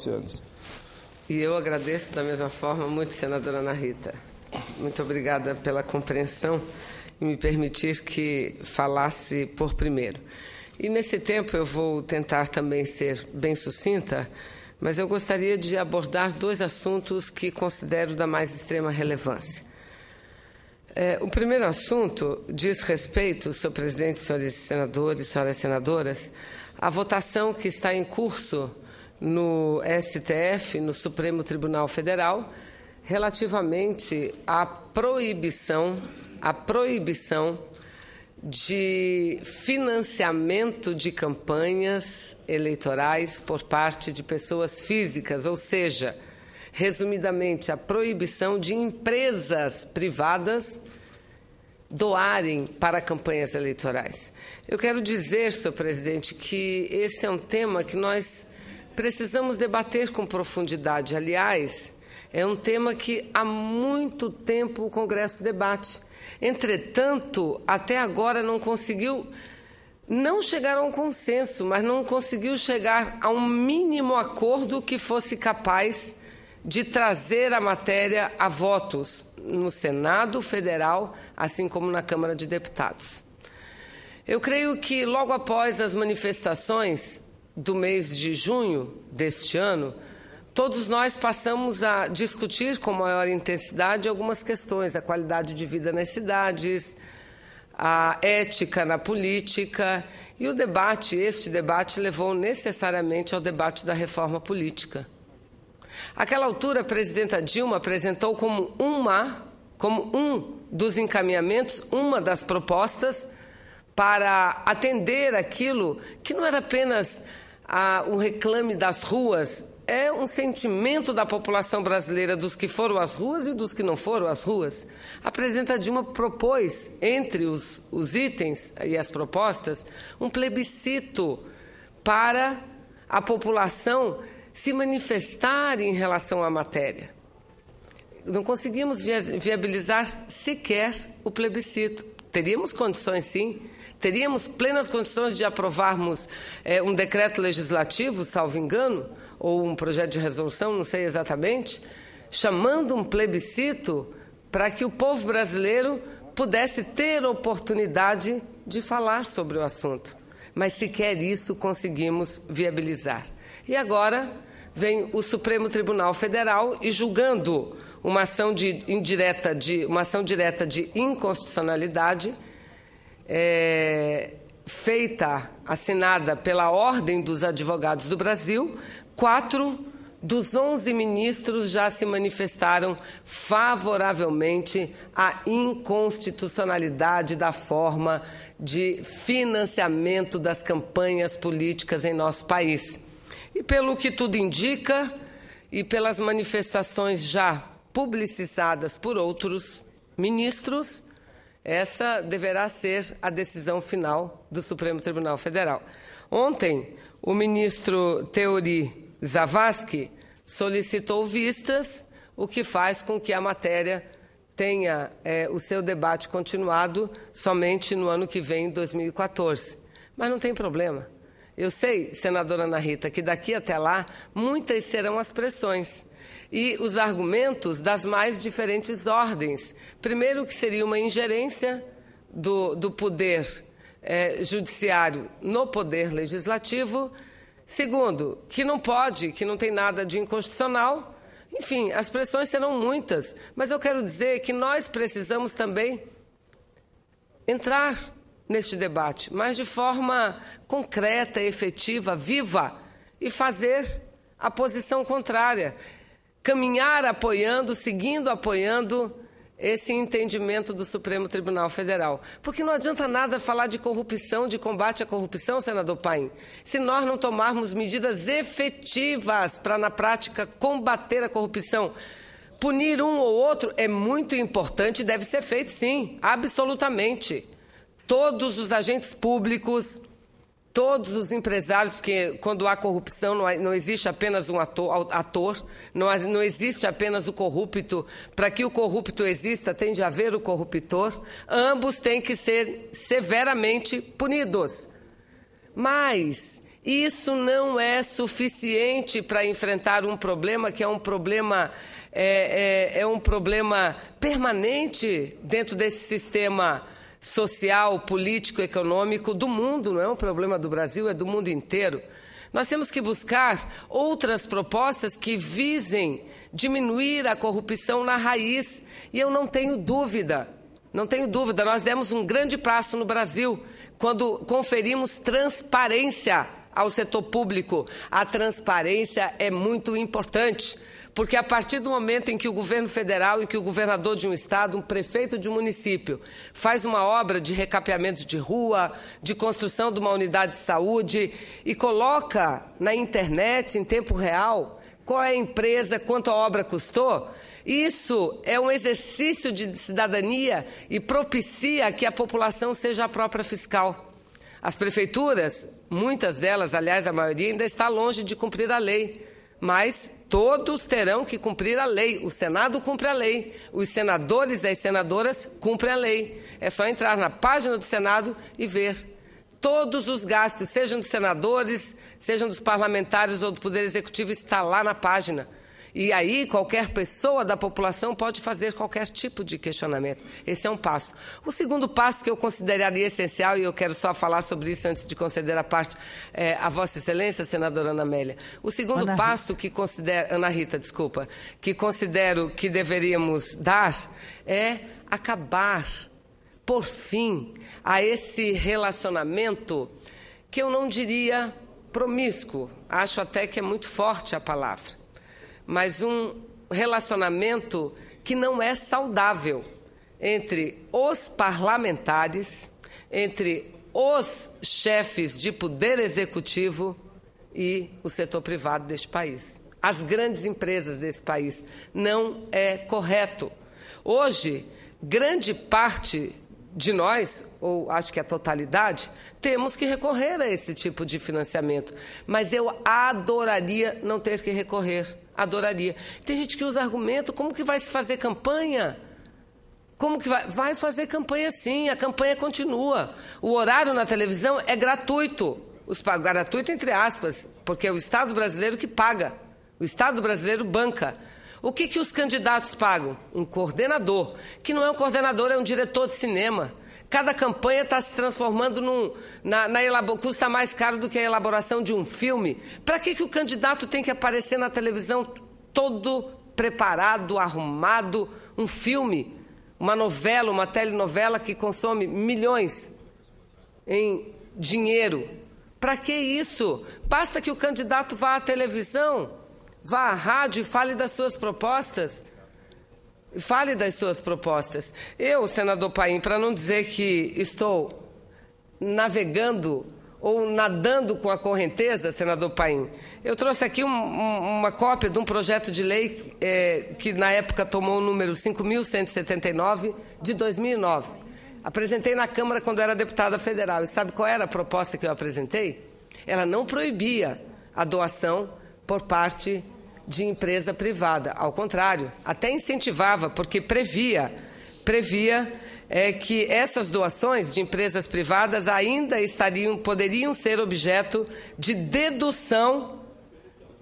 anos. E eu agradeço da mesma forma muito, senadora Ana Rita. Muito obrigada pela compreensão e me permitir que falasse por primeiro. E nesse tempo eu vou tentar também ser bem sucinta, mas eu gostaria de abordar dois assuntos que considero da mais extrema relevância. O primeiro assunto diz respeito, senhor presidente, senhores senadores, senhoras senadoras, à votação que está em curso no STF, no Supremo Tribunal Federal, relativamente à proibição de financiamento de campanhas eleitorais por parte de pessoas físicas, ou seja, resumidamente, a proibição de empresas privadas doarem para campanhas eleitorais. Eu quero dizer, senhor presidente, que esse é um tema que nós precisamos debater com profundidade. Aliás, é um tema que há muito tempo o Congresso debate. Entretanto, até agora não conseguiu, não chegar a um consenso, mas não conseguiu chegar a um mínimo acordo que fosse capaz de trazer a matéria a votos no Senado Federal, assim como na Câmara de Deputados. Eu creio que logo após as manifestações do mês de junho deste ano, todos nós passamos a discutir com maior intensidade algumas questões, a qualidade de vida nas cidades, a ética na política, e este debate levou necessariamente ao debate da reforma política. Àquela altura, a presidenta Dilma apresentou como um dos encaminhamentos, uma das propostas para atender aquilo que não era apenas um reclame das ruas, é um sentimento da população brasileira, dos que foram às ruas e dos que não foram às ruas. A presidenta Dilma propôs, entre os itens e as propostas, um plebiscito para a população se manifestar em relação à matéria. Não conseguimos viabilizar sequer o plebiscito. Teríamos condições, sim. Teríamos plenas condições de aprovarmos um decreto legislativo, salvo engano, ou um projeto de resolução, não sei exatamente, chamando um plebiscito para que o povo brasileiro pudesse ter oportunidade de falar sobre o assunto. Mas sequer isso conseguimos viabilizar. E agora vem o Supremo Tribunal Federal e, julgando uma ação direta de inconstitucionalidade, assinada pela Ordem dos Advogados do Brasil, 4 dos 11 ministros já se manifestaram favoravelmente à inconstitucionalidade da forma de financiamento das campanhas políticas em nosso país. E pelo que tudo indica, e pelas manifestações já publicizadas por outros ministros, essa deverá ser a decisão final do Supremo Tribunal Federal. Ontem, o ministro Teori Zavascki solicitou vistas, o que faz com que a matéria tenha o seu debate continuado somente no ano que vem, 2014. Mas não tem problema. Eu sei, senadora Ana Rita, que daqui até lá muitas serão as pressões e os argumentos das mais diferentes ordens. Primeiro, que seria uma ingerência do poder judiciário no poder legislativo. Segundo, que não pode, que não tem nada de inconstitucional. Enfim, as pressões serão muitas, mas eu quero dizer que nós precisamos também entrar neste debate, mas de forma concreta, efetiva, viva, e fazer a posição contrária. Caminhar apoiando, seguindo apoiando esse entendimento do Supremo Tribunal Federal. Porque não adianta nada falar de corrupção, de combate à corrupção, senador Paim, se nós não tomarmos medidas efetivas para, na prática, combater a corrupção. Punir um ou outro é muito importante e deve ser feito, sim, absolutamente. Todos os agentes públicos, todos os empresários, porque quando há corrupção não existe apenas um ator, não existe apenas o corrupto. Para que o corrupto exista, tem de haver o corruptor. Ambos têm que ser severamente punidos. Mas Isso não é suficiente para enfrentar um problema que é um problema, um problema permanente dentro desse sistema social, político, econômico do mundo. Não é um problema do Brasil, é do mundo inteiro. Nós temos que buscar outras propostas que visem diminuir a corrupção na raiz. E eu não tenho dúvida, nós demos um grande passo no Brasil quando conferimos transparência ao setor público. A transparência é muito importante, porque a partir do momento em que o governo federal, em que o governador de um estado, um prefeito de um município, faz uma obra de recapeamento de rua, de construção de uma unidade de saúde e coloca na internet, em tempo real, qual é a empresa, quanto a obra custou, isso é um exercício de cidadania e propicia que a população seja a própria fiscal. As prefeituras, muitas delas, aliás, a maioria, ainda está longe de cumprir a lei, mas todos terão que cumprir a lei. O Senado cumpre a lei, os senadores e as senadoras cumprem a lei. É só entrar na página do Senado e ver. Todos os gastos, sejam dos senadores, sejam dos parlamentares ou do Poder Executivo, está lá na página. E aí qualquer pessoa da população pode fazer qualquer tipo de questionamento. Esse é um passo. O segundo passo que eu consideraria essencial, e eu quero só falar sobre isso antes de conceder a parte a Vossa Excelência, senadora Ana Amélia. O segundo passo que considero... Ana Rita, desculpa. Que considero que deveríamos dar é acabar, por fim, a esse relacionamento que eu não diria promíscuo. Acho até que é muito forte a palavra. Mas um relacionamento que não é saudável entre os parlamentares, entre os chefes de poder executivo e o setor privado deste país. As grandes empresas desse país. Não é correto. Hoje, grande parte de nós, ou acho que a totalidade, temos que recorrer a esse tipo de financiamento. Mas eu adoraria não ter que recorrer. Adoraria. Tem gente que usa argumento, como que vai se fazer campanha? Como que vai? Vai fazer campanha sim, a campanha continua. O horário na televisão é gratuito. Gratuito entre aspas, porque é o Estado brasileiro que paga. O Estado brasileiro banca. O que os candidatos pagam? Um coordenador, que não é um coordenador, é um diretor de cinema. Cada campanha está se transformando custa mais caro do que a elaboração de um filme. Para que o candidato tem que aparecer na televisão todo preparado, arrumado? Um filme, uma novela, uma telenovela que consome milhões em dinheiro. Para que isso? Basta que o candidato vá à televisão, vá à rádio e fale das suas propostas. Fale das suas propostas. Eu, senador Paim, para não dizer que estou navegando ou nadando com a correnteza, senador Paim, eu trouxe aqui uma cópia de um projeto de lei que na época tomou o número 5.179 de 2009. Apresentei na Câmara quando era deputada federal. E sabe qual era a proposta que eu apresentei? Ela não proibia a doação por parte de empresa privada. Ao contrário, até incentivava, porque previa que essas doações de empresas privadas ainda poderiam ser objeto de dedução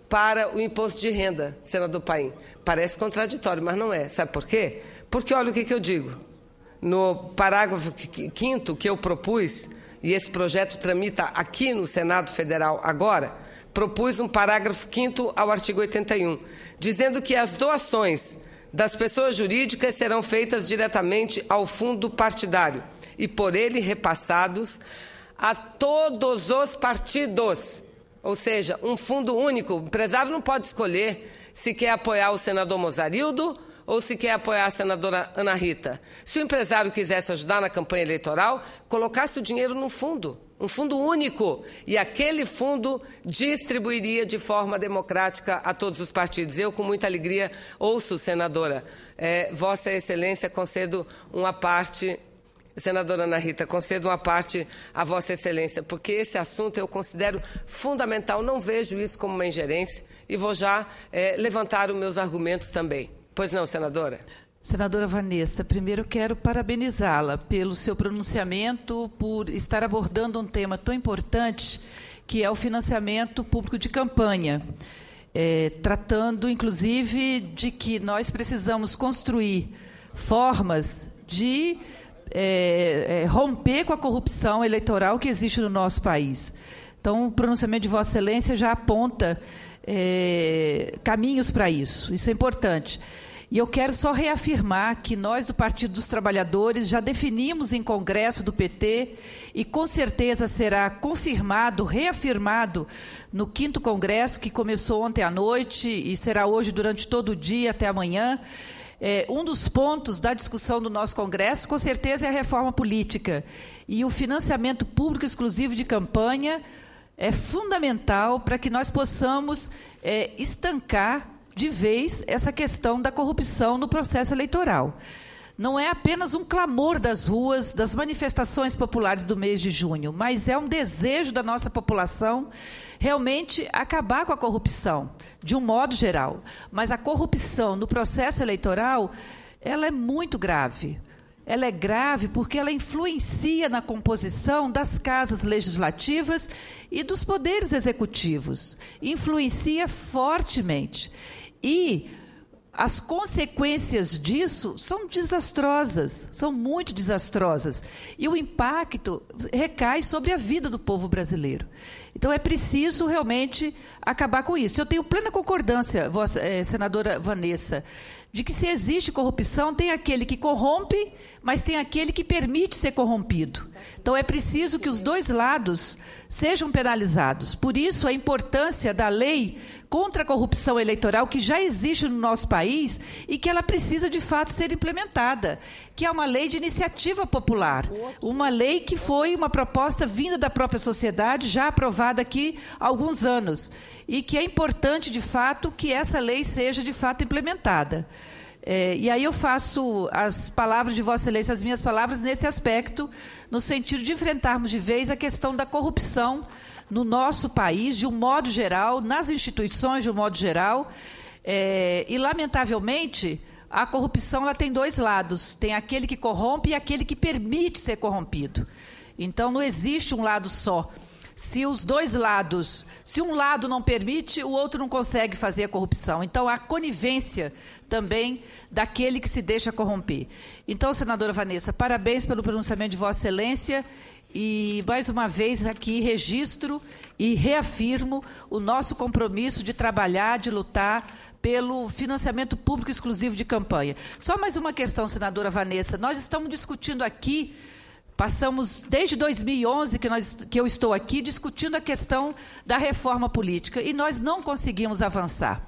para o imposto de renda, senador Paim. Parece contraditório, mas não é. Sabe por quê? Porque olha o que eu digo. No parágrafo 5º que eu propus, e esse projeto tramita aqui no Senado Federal agora, propus um parágrafo 5º ao artigo 81, dizendo que as doações das pessoas jurídicas serão feitas diretamente ao fundo partidário e por ele repassados a todos os partidos. Ou seja, um fundo único. O empresário não pode escolher se quer apoiar o senador Mozarildo ou se quer apoiar a senadora Ana Rita. Se o empresário quisesse ajudar na campanha eleitoral, colocasse o dinheiro num fundo. Um fundo único, e aquele fundo distribuiria de forma democrática a todos os partidos. Eu, com muita alegria, ouço, senadora, Vossa Excelência, concedo uma parte, senadora Ana Rita, concedo uma parte a Vossa Excelência, porque esse assunto eu considero fundamental, não vejo isso como uma ingerência, e vou já levantar os meus argumentos também. Pois não, senadora? Senadora Vanessa, primeiro quero parabenizá-la pelo seu pronunciamento, por estar abordando um tema tão importante que é o financiamento público de campanha, tratando, inclusive, de que nós precisamos construir formas de romper com a corrupção eleitoral que existe no nosso país. Então, o pronunciamento de Vossa Excelência já aponta caminhos para isso. Isso é importante. E eu quero só reafirmar que nós, do Partido dos Trabalhadores, já definimos em Congresso do PT e, com certeza, será confirmado, reafirmado no 5º Congresso, que começou ontem à noite e será hoje durante todo o dia até amanhã. Um dos pontos da discussão do nosso Congresso, com certeza, é a reforma política. E o financiamento público exclusivo de campanha é fundamental para que nós possamos estancar de vez essa questão da corrupção no processo eleitoral. Não é apenas um clamor das ruas, das manifestações populares do mês de junho, mas é um desejo da nossa população realmente acabar com a corrupção, de um modo geral. Mas a corrupção no processo eleitoral, ela é muito grave. Ela é grave porque ela influencia na composição das casas legislativas e dos poderes executivos. Influencia fortemente. E as consequências disso são desastrosas, são muito desastrosas. E o impacto recai sobre a vida do povo brasileiro. Então, é preciso realmente acabar com isso. Eu tenho plena concordância, senadora Vanessa, de que se existe corrupção, tem aquele que corrompe, mas tem aquele que permite ser corrompido. Então, é preciso que os dois lados sejam penalizados. Por isso, a importância da lei contra a corrupção eleitoral, que já existe no nosso país e que ela precisa, de fato, ser implementada, que é uma lei de iniciativa popular, uma lei que foi uma proposta vinda da própria sociedade, já aprovada aqui há alguns anos, e que é importante, de fato, que essa lei seja, de fato, implementada. E aí eu faço as palavras de Vossa Excelência, as minhas palavras, nesse aspecto, no sentido de enfrentarmos de vez a questão da corrupção no nosso país, de um modo geral, nas instituições de um modo geral, e, lamentavelmente, a corrupção ela tem dois lados, tem aquele que corrompe e aquele que permite ser corrompido. Então, não existe um lado só. Se os dois lados, se um lado não permite, o outro não consegue fazer a corrupção. Então, há conivência também daquele que se deixa corromper. Então, senadora Vanessa, parabéns pelo pronunciamento de Vossa Excelência e, mais uma vez, aqui registro e reafirmo o nosso compromisso de trabalhar, de lutar pelo financiamento público exclusivo de campanha. Só mais uma questão, senadora Vanessa. Nós estamos discutindo aqui, passamos desde 2011 que eu estou aqui discutindo a questão da reforma política e nós não conseguimos avançar.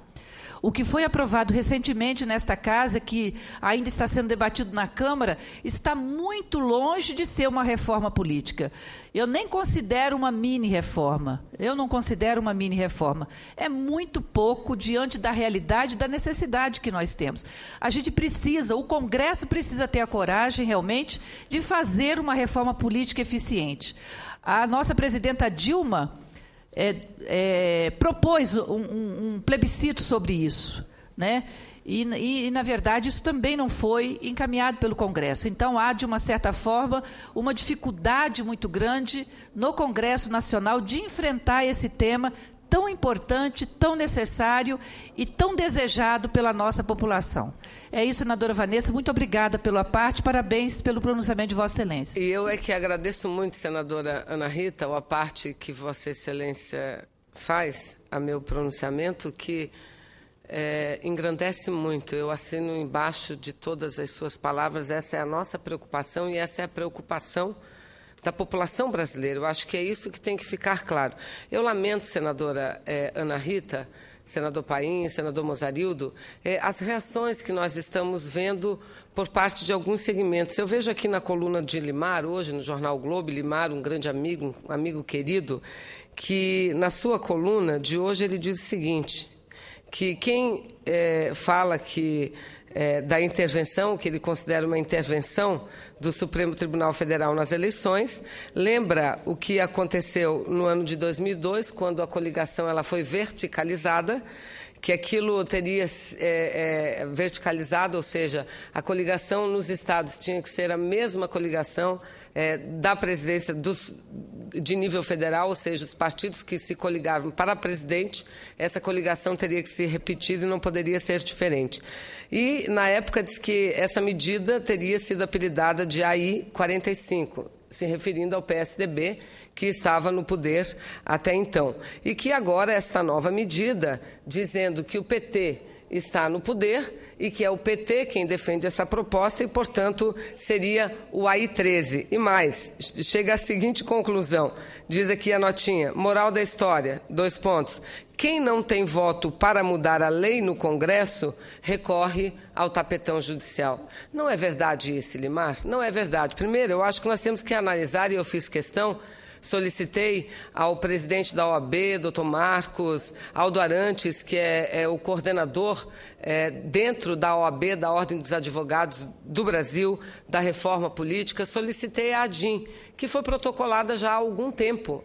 O que foi aprovado recentemente nesta casa, que ainda está sendo debatido na Câmara, está muito longe de ser uma reforma política. Eu nem considero uma mini-reforma. Eu não considero uma mini-reforma. É muito pouco diante da realidade e da necessidade que nós temos. A gente precisa, o Congresso precisa ter a coragem, realmente, de fazer uma reforma política eficiente. A nossa presidenta Dilma propôs um plebiscito sobre isso, né? E, na verdade, isso também não foi encaminhado pelo Congresso. Então, há, de uma certa forma, uma dificuldade muito grande no Congresso Nacional de enfrentar esse tema tão importante, tão necessário e tão desejado pela nossa população. É isso, senadora Vanessa. Muito obrigada pela parte. Parabéns pelo pronunciamento de Vossa Excelência. E eu é que agradeço muito, senadora Ana Rita, a parte que Vossa Excelência faz a meu pronunciamento, que engrandece muito. Eu assino embaixo de todas as suas palavras. Essa é a nossa preocupação e essa é a preocupação da população brasileira. Eu acho que é isso que tem que ficar claro. Eu lamento, senadora Ana Rita, senador Paim, senador Mozarildo, as reações que nós estamos vendo por parte de alguns segmentos. Eu vejo aqui na coluna de Limar, hoje, no Jornal Globo, Limar, um grande amigo, um amigo querido, que na sua coluna de hoje ele diz o seguinte, que quem fala que da intervenção, que ele considera uma intervenção do Supremo Tribunal Federal nas eleições, lembra o que aconteceu no ano de 2002, quando a coligação ela foi verticalizada, que aquilo teria verticalizado, ou seja, a coligação nos estados tinha que ser a mesma coligação da presidência de nível federal, ou seja, os partidos que se coligavam para presidente, essa coligação teria que se repetir e não poderia ser diferente. E, na época, diz que essa medida teria sido apelidada de AI 45, se referindo ao PSDB, que estava no poder até então. E que agora esta nova medida, dizendo que o PT está no poder e que é o PT quem defende essa proposta e, portanto, seria o AI 13. E mais, chega à seguinte conclusão, diz aqui a notinha, moral da história, 2 pontos. Quem não tem voto para mudar a lei no Congresso recorre ao tapetão judicial. Não é verdade isso, Limar? Não é verdade. Primeiro, eu acho que nós temos que analisar, e eu fiz questão, solicitei ao presidente da OAB, doutor Marcos, Aldo Arantes, que é o coordenador dentro da OAB, da Ordem dos Advogados do Brasil, da reforma política, solicitei a ADIM, que foi protocolada já há algum tempo.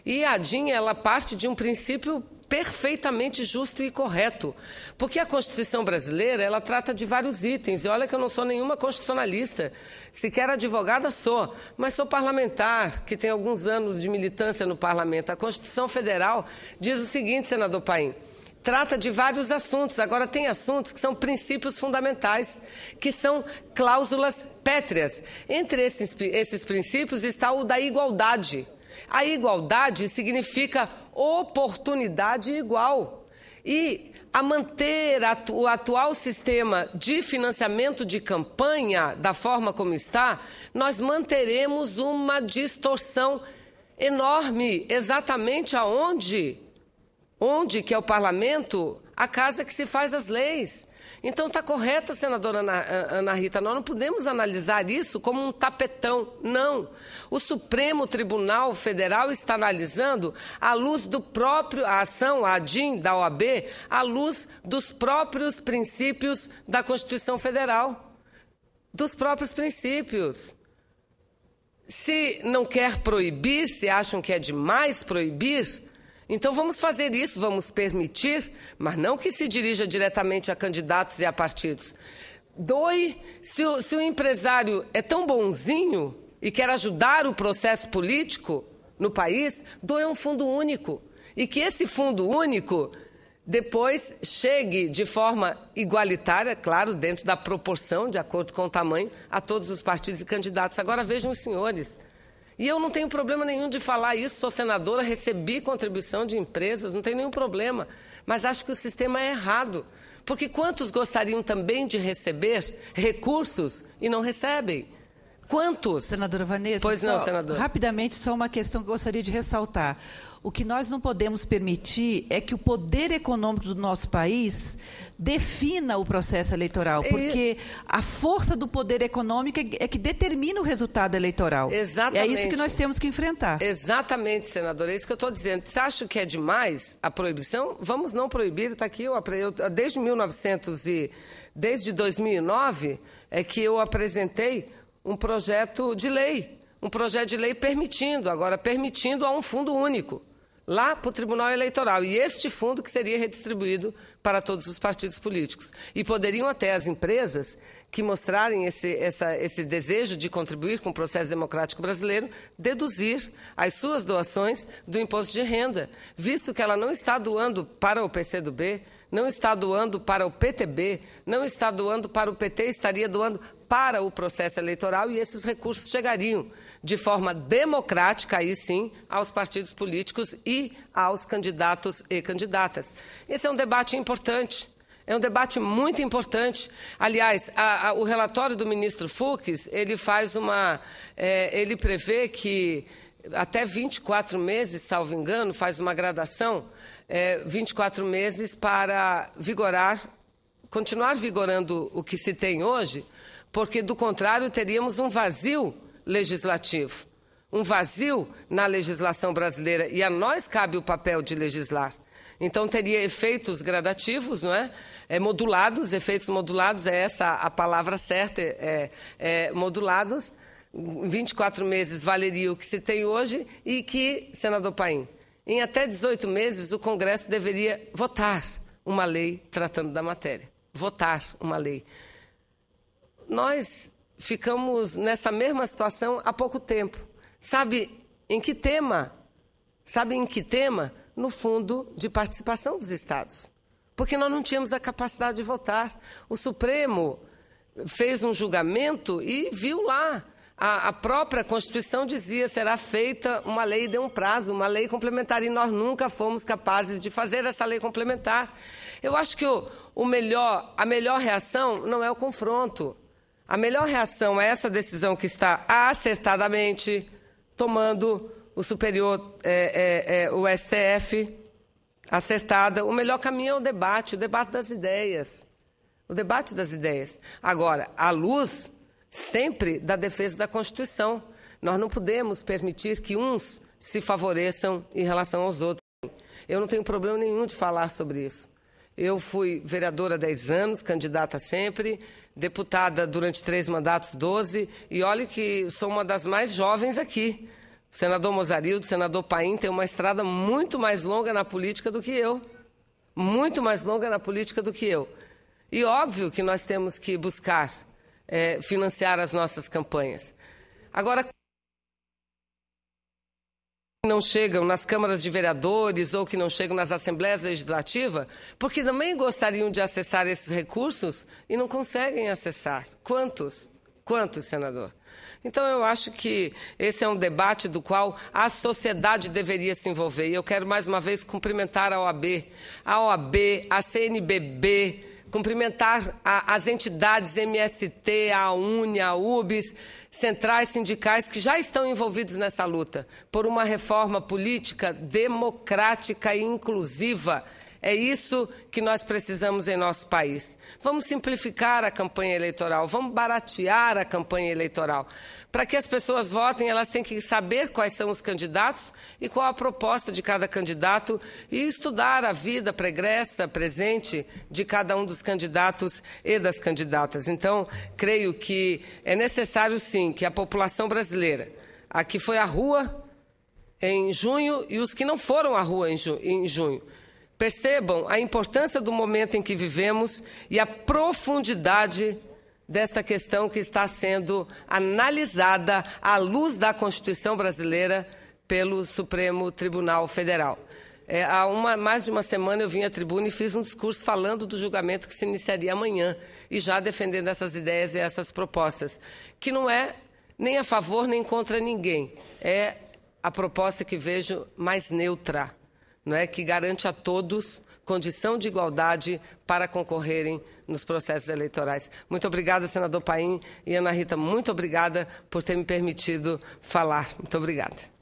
E a ADIM, ela parte de um princípio perfeitamente justo e correto, porque a Constituição brasileira, ela trata de vários itens, e olha que eu não sou nenhuma constitucionalista, sequer advogada sou, mas sou parlamentar, que tem alguns anos de militância no parlamento. A Constituição Federal diz o seguinte, senador Paim, trata de vários assuntos, agora tem assuntos que são princípios fundamentais, que são cláusulas pétreas. Entre esses princípios está o da igualdade. A igualdade significa oportunidade igual. E a manter o atual sistema de financiamento de campanha da forma como está, nós manteremos uma distorção enorme, exatamente aonde? Onde que é o parlamento, a casa que se faz as leis. Então está correta, senadora Ana Rita, nós não podemos analisar isso como um tapetão, não. O Supremo Tribunal Federal está analisando à luz do próprio, a ação, a ADIM da OAB, à luz dos próprios princípios da Constituição Federal, dos próprios princípios. Se não quer proibir, se acham que é demais proibir, então vamos fazer isso, vamos permitir, mas não que se dirija diretamente a candidatos e a partidos. Se o empresário é tão bonzinho e quer ajudar o processo político no país, doe um fundo único. E que esse fundo único depois chegue de forma igualitária, claro, dentro da proporção, de acordo com o tamanho, a todos os partidos e candidatos. Agora vejam os senhores. E eu não tenho problema nenhum de falar isso, sou senadora, recebi contribuição de empresas, não tem nenhum problema. Mas acho que o sistema é errado. Porque quantos gostariam também de receber recursos e não recebem? Quantos? Senadora Vanessa, pois não, senadora. Rapidamente, só uma questão que eu gostaria de ressaltar. O que nós não podemos permitir é que o poder econômico do nosso país defina o processo eleitoral, porque a força do poder econômico é que determina o resultado eleitoral. Exatamente. É isso que nós temos que enfrentar. Exatamente, senadora, é isso que eu estou dizendo. Você acha que é demais a proibição? Vamos não proibir, está aqui, desde 2009 é que eu apresentei um projeto de lei permitindo a um fundo único, lá para o Tribunal Eleitoral. E este fundo que seria redistribuído para todos os partidos políticos. E poderiam até as empresas que mostrarem esse desejo de contribuir com o processo democrático brasileiro, deduzir as suas doações do imposto de renda, visto que ela não está doando para o PCdoB, não está doando para o PTB, não está doando para o PT, estaria doando para o processo eleitoral e esses recursos chegariam de forma democrática, aí sim, aos partidos políticos e aos candidatos e candidatas. Esse é um debate importante, é um debate muito importante. Aliás, o relatório do ministro Fux, ele ele prevê que até 24 meses, salvo engano, faz uma gradação, 24 meses para continuar vigorando o que se tem hoje, porque, do contrário, teríamos um vazio legislativo, um vazio na legislação brasileira, e a nós cabe o papel de legislar. Então, teria efeitos gradativos, não é? Modulados, efeitos modulados, é essa a palavra certa, modulados. 24 meses valeria o que se tem hoje e que, senador Paim, em até 18 meses, o Congresso deveria votar uma lei tratando da matéria. Votar uma lei. Nós ficamos nessa mesma situação há pouco tempo. Sabe em que tema? No Fundo de Participação dos Estados. Porque nós não tínhamos a capacidade de votar. O Supremo fez um julgamento e viu lá. A própria Constituição dizia que será feita uma lei de um prazo, uma lei complementar, e nós nunca fomos capazes de fazer essa lei complementar. Eu acho que a melhor reação não é o confronto. A melhor reação é essa decisão que está acertadamente tomando o superior, o STF, acertada. O melhor caminho é o debate das ideias. O debate das ideias. Agora, à luz sempre da defesa da Constituição. Nós não podemos permitir que uns se favoreçam em relação aos outros. Eu não tenho problema nenhum de falar sobre isso. Eu fui vereadora há 10 anos, candidata sempre, deputada durante 3 mandatos, 12, e olhe que sou uma das mais jovens aqui. O senador Mozarildo, o senador Paim tem uma estrada muito mais longa na política do que eu. Muito mais longa na política do que eu. E óbvio que nós temos que buscar financiar as nossas campanhas. Agora, não chegam nas câmaras de vereadores ou que não chegam nas assembleias legislativas, porque também gostariam de acessar esses recursos e não conseguem acessar. Quantos? Quantos, senador? Então, eu acho que esse é um debate do qual a sociedade deveria se envolver. E eu quero, mais uma vez, cumprimentar a OAB, a CNBB, cumprimentar as entidades MST, a UNE, a UBS, centrais sindicais que já estão envolvidos nessa luta por uma reforma política democrática e inclusiva. É isso que nós precisamos em nosso país. Vamos simplificar a campanha eleitoral, vamos baratear a campanha eleitoral. Para que as pessoas votem, elas têm que saber quais são os candidatos e qual a proposta de cada candidato e estudar a vida pregressa, presente de cada um dos candidatos e das candidatas. Então, creio que é necessário, sim, que a população brasileira, a que foi à rua em junho e os que não foram à rua em junho, percebam a importância do momento em que vivemos e a profundidade desta questão que está sendo analisada à luz da Constituição brasileira pelo Supremo Tribunal Federal. Há mais de uma semana eu vim à tribuna e fiz um discurso falando do julgamento que se iniciaria amanhã e já defendendo essas ideias e essas propostas, que não é nem a favor nem contra ninguém. É a proposta que vejo mais neutra, não é? Que garante a todos condição de igualdade para concorrerem nos processos eleitorais. Muito obrigada, senador Paim, e Ana Rita, muito obrigada por ter me permitido falar. Muito obrigada.